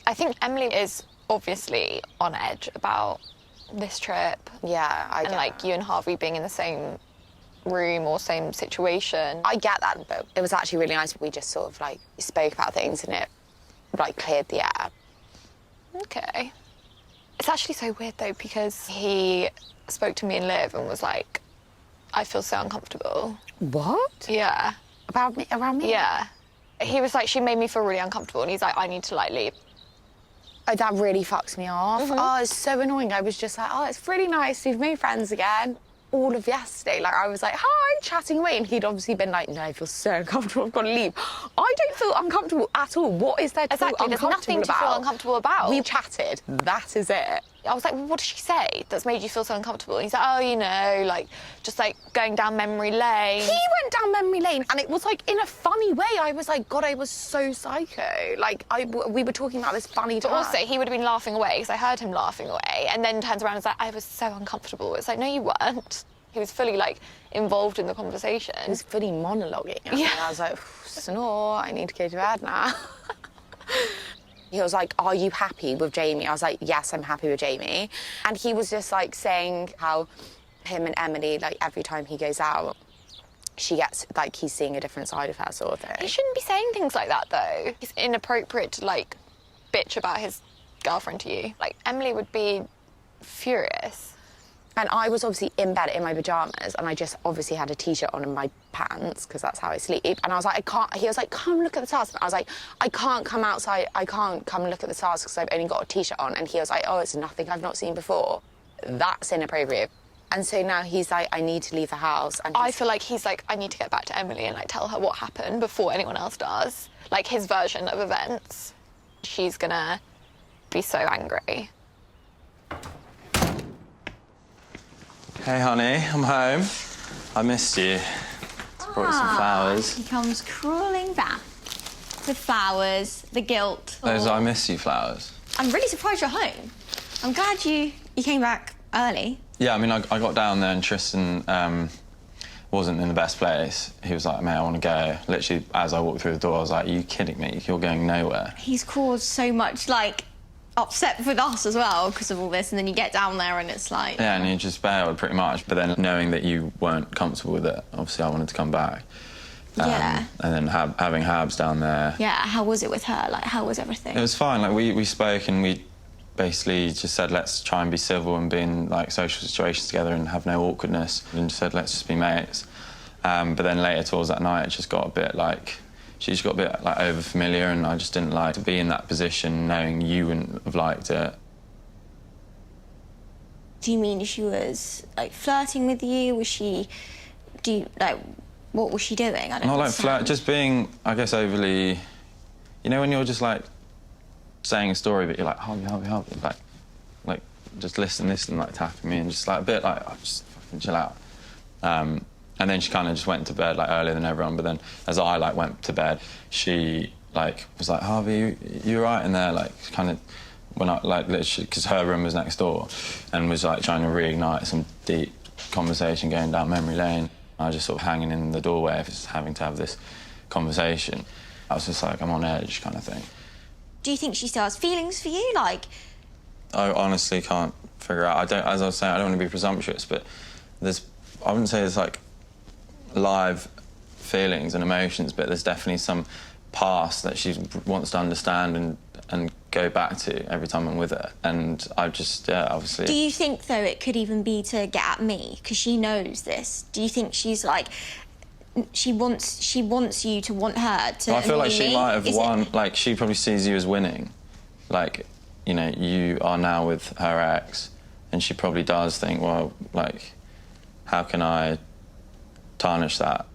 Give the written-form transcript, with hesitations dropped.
I think Emily is obviously on edge about this trip. Yeah, I get and like that. you and Harvey being in the same room or same situation. I get that, but it was actually really nice. We just sort of like spoke about things and it like cleared the air. Okay. It's actually so weird though, because he spoke to me and Liv and was like, I feel so uncomfortable. What? Yeah. About me? Around me? Yeah. He was like, she made me feel really uncomfortable, and he's like, I need to like leave. Oh, that really fucks me off. Oh, it's so annoying. I was just like, oh, it's really nice. We've made friends again. All of yesterday, like, I was like, hi, chatting away. And he'd obviously been like, no, I feel so uncomfortable. I've got to leave. I don't feel uncomfortable at all. What is there to feel Exactly, there's uncomfortable nothing to feel about? uncomfortable about. We chatted. That is it. I was like, well, what did she say that's made you feel so uncomfortable? And he's like, oh, you know, like, just like going down memory lane. He went down memory lane, and it was like in a funny way. I was like, God, I was so psycho. Like, we were talking about this funny time. But also, he would have been laughing away, because I heard him laughing away, and then turns around and is like, I was so uncomfortable. It's like, no, you weren't. He was fully, like, involved in the conversation. He was fully monologuing. Yeah. And I was like, snore, I need to go to bed now. He was like, are you happy with Jamie? I was like, yes, I'm happy with Jamie. And he was just like saying how him and Emily, like every time he goes out, she gets, like, he's seeing a different side of her sort of thing. He shouldn't be saying things like that, though. It's inappropriate to, like, bitch about his girlfriend to you. Like, Emily would be furious. And I was obviously in bed in my pyjamas, and I just obviously had a T-shirt on and my pants, because that's how I sleep. And I was like, I can't, he was like, come look at the stars. And I was like, I can't come outside, I can't come look at the stars because I've only got a T-shirt on. And he was like, oh, it's nothing I've not seen before. That's inappropriate. And so now he's like, I need to leave the house. And I feel like he's like, I need to get back to Emily and, like, tell her what happened before anyone else does. Like, his version of events. She's gonna be so angry. Hey, honey, I'm home. I missed you. Just brought you some flowers. He comes crawling back. The flowers, the guilt. Those I miss you flowers. I'm really surprised you're home. I'm glad you came back early. Yeah, I mean, I got down there and Tristan wasn't in the best place. He was like, mate, I want to go. Literally, as I walked through the door, I was like, are you kidding me? You're going nowhere. He's caused so much, like, upset with us as well because of all this, and then you get down there and it's like... Yeah, and you just bailed pretty much. But then knowing that you weren't comfortable with it, obviously I wanted to come back. Yeah. And then having Habbs down there. Yeah, how was it with her? Like, how was everything? It was fine. Like, we spoke and we basically just said, let's try and be civil and be in, like, social situations together and have no awkwardness. And just said, let's just be mates. But then later towards that night, it just got a bit, like... She just got a bit, like, over-familiar, and I just didn't like to be in that position knowing you wouldn't have liked it. Do you mean she was, like, flirting with you? Was she... what was she doing? I don't Not like understand. flirt, just being, I guess, overly... You know, when you're just, like, saying a story, but you're like, Harvey, like, just listen, like, tapping me, and just, like, a bit like, oh, just fucking chill out. And then she kind of just went to bed, like, earlier than everyone. But then as I, like, went to bed, she, like, was like, Harvey, you all right in there? Like, kind of, when I, like, literally, because her room was next door, and was, like, trying to reignite some deep conversation going down memory lane. I was just sort of hanging in the doorway, just having to have this conversation. I was just like, I'm on edge, kind of thing. Do you think she still has feelings for you? Like... I honestly can't figure out. As I was saying, I don't want to be presumptuous, but I wouldn't say there's, like, live feelings and emotions, but there's definitely some past that she wants to understand and go back to every time I'm with her. And I just, yeah, obviously... Do you think, though, it could even be to get at me? Because she knows this. Do you think she's, like... She wants you to want her to... Well, I feel like she me? might have Is won... it... Like, she probably sees you as winning. Like, you know, you are now with her ex, and she probably does think, well, like, how can I tarnish that?